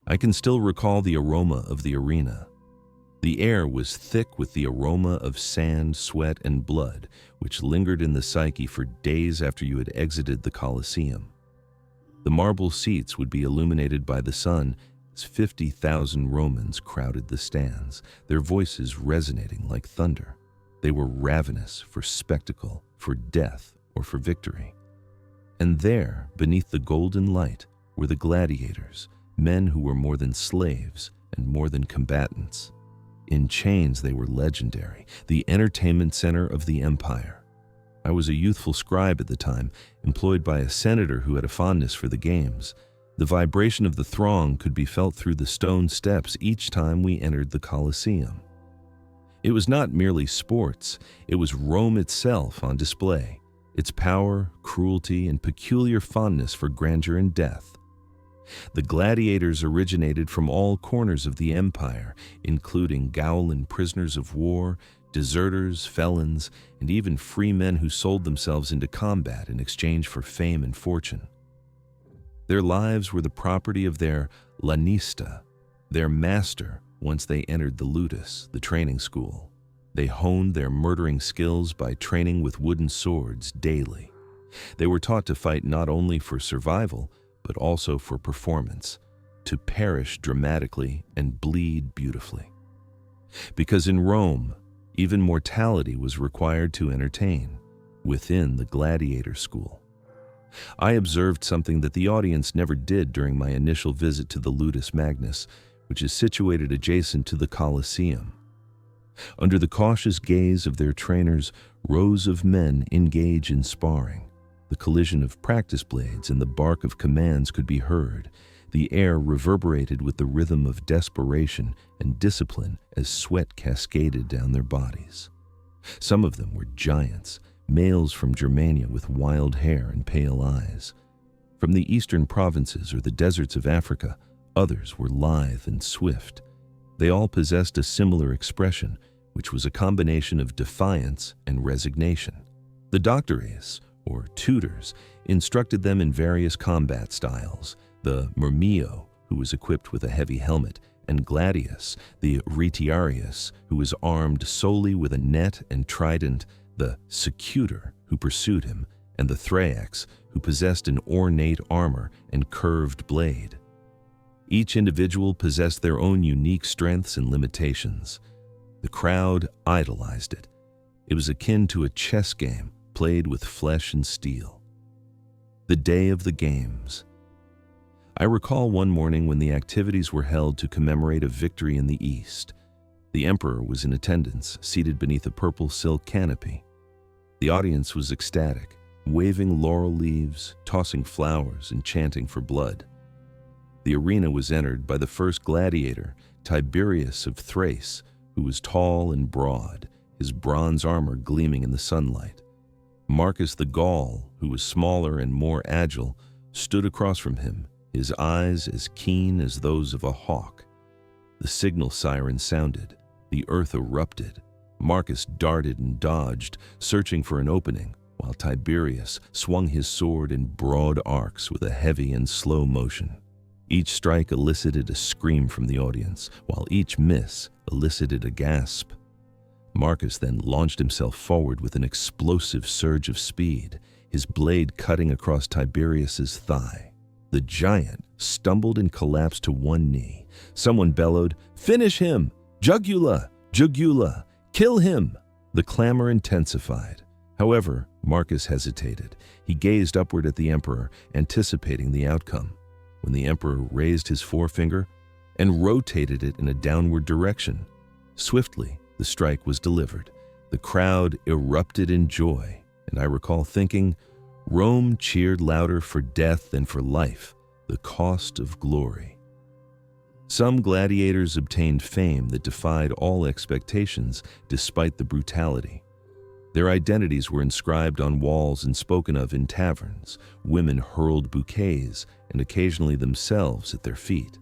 I can still recall the aroma of the arena. The air was thick with the aroma of sand, sweat, and blood, which lingered in the psyche for days after you had exited the Colosseum. The marble seats would be illuminated by the sun as 50,000 Romans crowded the stands, their voices resonating like thunder. They were ravenous for spectacle, for death, or for victory. And there, beneath the golden light, were the gladiators, men who were more than slaves and more than combatants. In chains, they were legendary, the entertainment center of the empire. I was a youthful scribe at the time, employed by a senator who had a fondness for the games. The vibration of the throng could be felt through the stone steps each time we entered the Colosseum. It was not merely sports, it was Rome itself on display, its power, cruelty, and peculiar fondness for grandeur and death. The gladiators originated from all corners of the empire, including Gaulan prisoners of war, deserters, felons, and even free men who sold themselves into combat in exchange for fame and fortune. Their lives were the property of their lanista, their master, once they entered the ludus, the training school. They honed their murdering skills by training with wooden swords daily. They were taught to fight not only for survival, but also for performance, to perish dramatically and bleed beautifully. Because in Rome, even mortality was required to entertain, within the gladiator school. I observed something that the audience never did during my initial visit to the Ludus Magnus, which is situated adjacent to the Colosseum. Under the cautious gaze of their trainers, rows of men engage in sparring. The collision of practice blades and the bark of commands could be heard. The air reverberated with the rhythm of desperation and discipline as sweat cascaded down their bodies. Some of them were giants, males from Germania with wild hair and pale eyes. From the eastern provinces or the deserts of Africa, others were lithe and swift. They all possessed a similar expression, which was a combination of defiance and resignation. The doctores, or tutors, instructed them in various combat styles. The murmillo, who was equipped with a heavy helmet, and Gladius, the retiarius, who was armed solely with a net and trident, the secutor, who pursued him, and the thraex, who possessed an ornate armor and curved blade. Each individual possessed their own unique strengths and limitations. The crowd idolized it. It was akin to a chess game played with flesh and steel. The day of the games. I recall one morning when the activities were held to commemorate a victory in the East. The emperor was in attendance, seated beneath a purple silk canopy. The audience was ecstatic, waving laurel leaves, tossing flowers, and chanting for blood. The arena was entered by the first gladiator, Tiberius of Thrace, who was tall and broad, his bronze armor gleaming in the sunlight. Marcus the Gaul, who was smaller and more agile, stood across from him, his eyes as keen as those of a hawk. The signal siren sounded. The earth erupted. Marcus darted and dodged, searching for an opening, while Tiberius swung his sword in broad arcs with a heavy and slow motion. Each strike elicited a scream from the audience, while each miss elicited a gasp. Marcus then launched himself forward with an explosive surge of speed, his blade cutting across Tiberius's thigh. The giant stumbled and collapsed to one knee. Someone bellowed, "Finish him! Jugula! Jugula! Kill him!" The clamor intensified. However, Marcus hesitated. He gazed upward at the emperor, anticipating the outcome. When the emperor raised his forefinger and rotated it in a downward direction, swiftly, the strike was delivered. The crowd erupted in joy, and I recall thinking, Rome cheered louder for death than for life, the cost of glory. Some gladiators obtained fame that defied all expectations despite the brutality. Their identities were inscribed on walls and spoken of in taverns. Women hurled bouquets and occasionally themselves at their feet.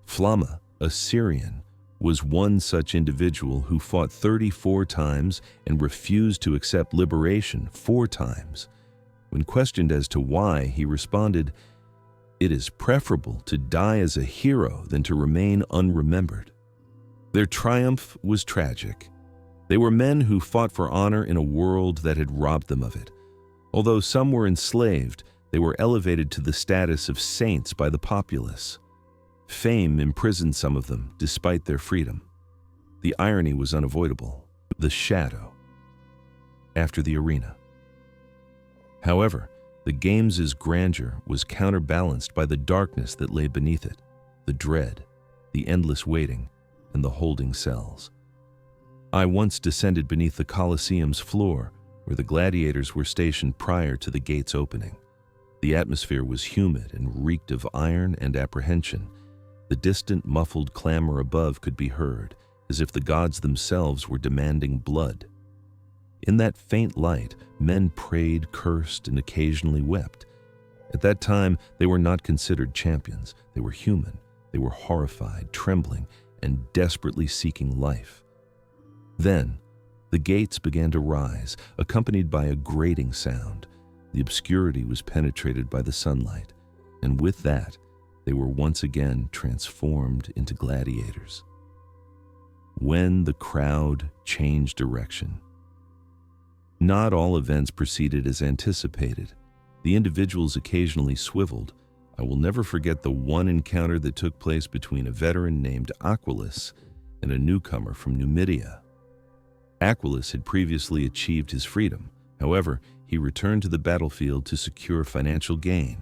Flamma, a Syrian, was one such individual who fought 34 times and refused to accept liberation 4 times. When questioned as to why, he responded, It is preferable to die as a hero than to remain unremembered. Their triumph was tragic. They were men who fought for honor in a world that had robbed them of it. Although some were enslaved, they were elevated to the status of saints by the populace. Fame imprisoned some of them, despite their freedom. The irony was unavoidable. The shadow after the arena. However, the games' grandeur was counterbalanced by the darkness that lay beneath it, the dread, the endless waiting, and the holding cells. I once descended beneath the Colosseum's floor, where the gladiators were stationed prior to the gates opening. The atmosphere was humid and reeked of iron and apprehension. The distant, muffled clamor above could be heard, as if the gods themselves were demanding blood. In that faint light, men prayed, cursed, and occasionally wept. At that time, they were not considered champions. They were human. They were horrified, trembling, and desperately seeking life. Then, the gates began to rise, accompanied by a grating sound. The obscurity was penetrated by the sunlight, and with that, they were once again transformed into gladiators. When the crowd changed direction. Not all events proceeded as anticipated. The individuals occasionally swiveled. I will never forget the one encounter that took place between a veteran named Aquilus and a newcomer from Numidia. Aquilus had previously achieved his freedom. However, he returned to the battlefield to secure financial gain.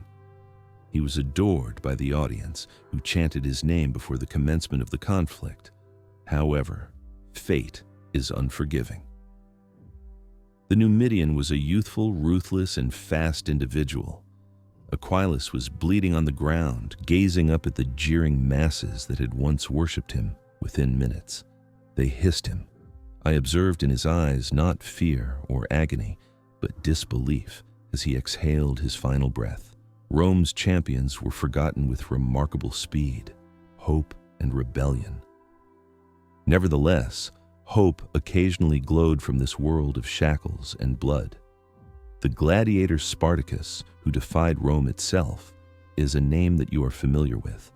He was adored by the audience, who chanted his name before the commencement of the conflict. However, fate is unforgiving. The Numidian was a youthful, ruthless, and fast individual. Aquilus was bleeding on the ground, gazing up at the jeering masses that had once worshipped him. Within minutes, they hissed him. I observed in his eyes not fear or agony, but disbelief as he exhaled his final breath. Rome's champions were forgotten with remarkable speed, hope, and rebellion. Nevertheless, hope occasionally glowed from this world of shackles and blood. The gladiator Spartacus, who defied Rome itself, is a name that you are familiar with.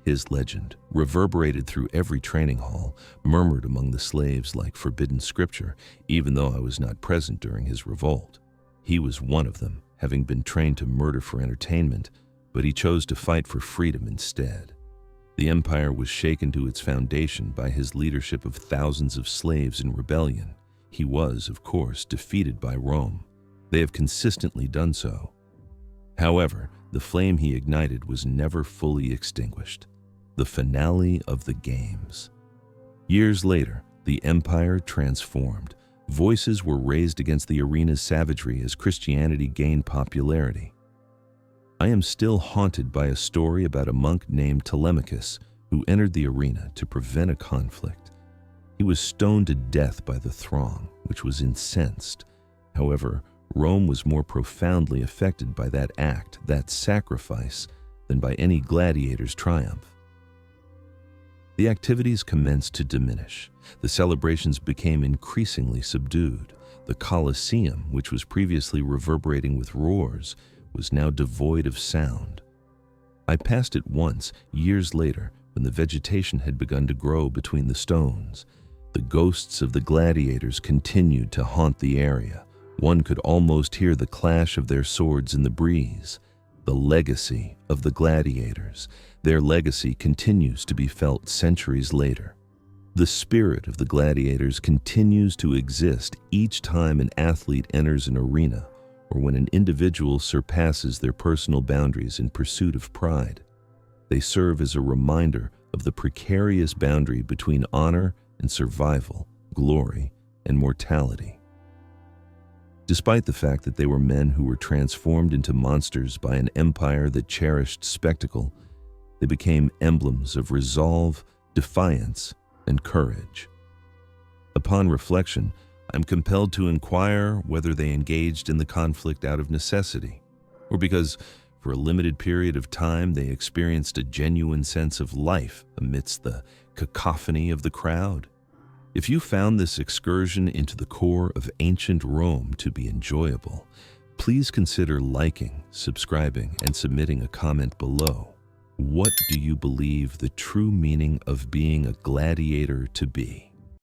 His legend reverberated through every training hall, murmured among the slaves like forbidden scripture, even though I was not present during his revolt. He was one of them, having been trained to murder for entertainment, but he chose to fight for freedom instead. The empire was shaken to its foundation by his leadership of thousands of slaves in rebellion. He was, of course, defeated by Rome. They have consistently done so. However, the flame he ignited was never fully extinguished. The finale of the games. Years later, the empire transformed. Voices were raised against the arena's savagery as Christianity gained popularity. I am still haunted by a story about a monk named Telemachus who entered the arena to prevent a conflict. He was stoned to death by the throng, which was incensed. However, Rome was more profoundly affected by that act, that sacrifice, than by any gladiator's triumph. The activities commenced to diminish. The celebrations became increasingly subdued. The Colosseum, which was previously reverberating with roars, was now devoid of sound. I passed it once, years later, when the vegetation had begun to grow between the stones. The ghosts of the gladiators continued to haunt the area. One could almost hear the clash of their swords in the breeze. The legacy of the gladiators. Their legacy continues to be felt centuries later. The spirit of the gladiators continues to exist each time an athlete enters an arena or when an individual surpasses their personal boundaries in pursuit of pride. They serve as a reminder of the precarious boundary between honor and survival, glory and mortality. Despite the fact that they were men who were transformed into monsters by an empire that cherished spectacle, they became emblems of resolve, defiance, and courage. Upon reflection, I'm compelled to inquire whether they engaged in the conflict out of necessity, or because, for a limited period of time, they experienced a genuine sense of life amidst the cacophony of the crowd. If you found this excursion into the core of ancient Rome to be enjoyable, Please consider liking, subscribing, and submitting a comment below. What do you believe the true meaning of being a gladiator to be?